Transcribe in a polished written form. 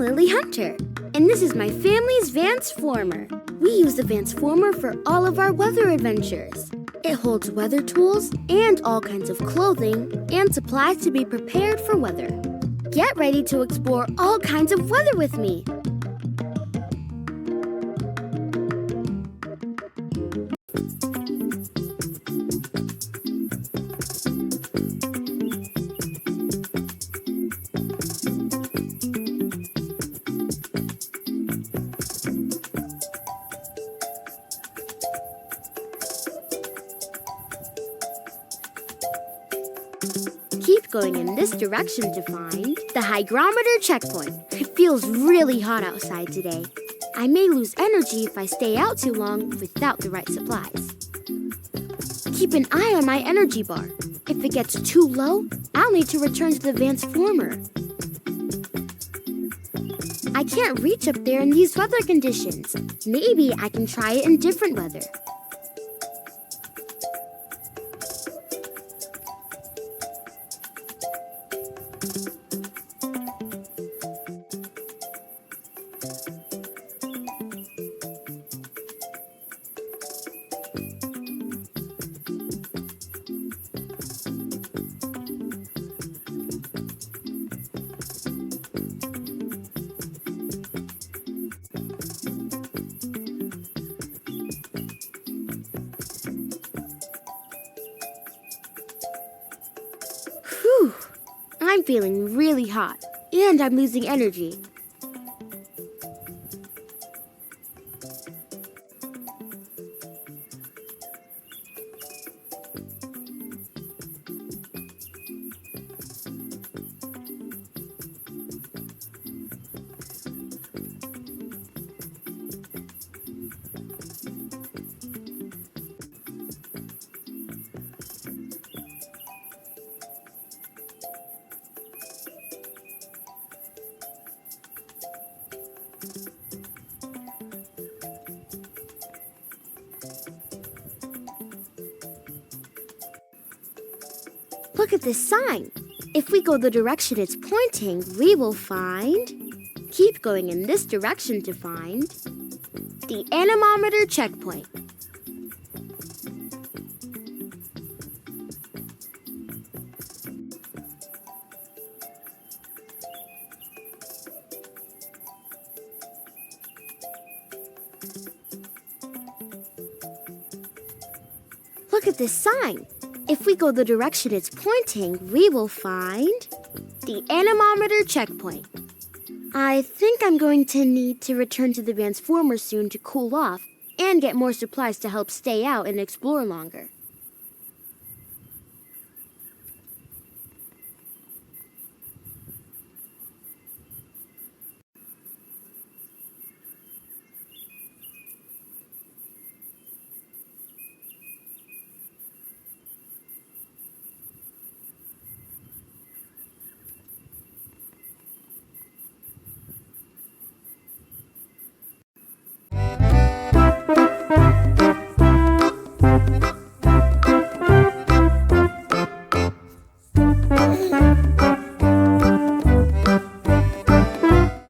Lily Hunter, and this is my family's Vansformer. We use the Vansformer for all of our weather adventures. It holds weather tools and all kinds of clothing and supplies to be prepared for weather. Get ready to explore all kinds of weather with me. Keep going in this direction to find the hygrometer checkpoint. It feels really hot outside today. I may lose energy if I stay out too long without the right supplies. Keep an eye on my energy bar. If it gets too low, I'll need to return to the Vansformer. I can't reach up there in these weather conditions. Maybe I can try it in different weather. Whew! I'm feeling really hot, and I'm losing energy. Look at this sign. If we go the direction it's pointing, we will find... Keep going in this direction to find... the anemometer checkpoint. Look at this sign. If we go the direction it's pointing, we will find the anemometer checkpoint. I think I'm going to need to return to the Vansformer soon to cool off and get more supplies to help stay out and explore longer.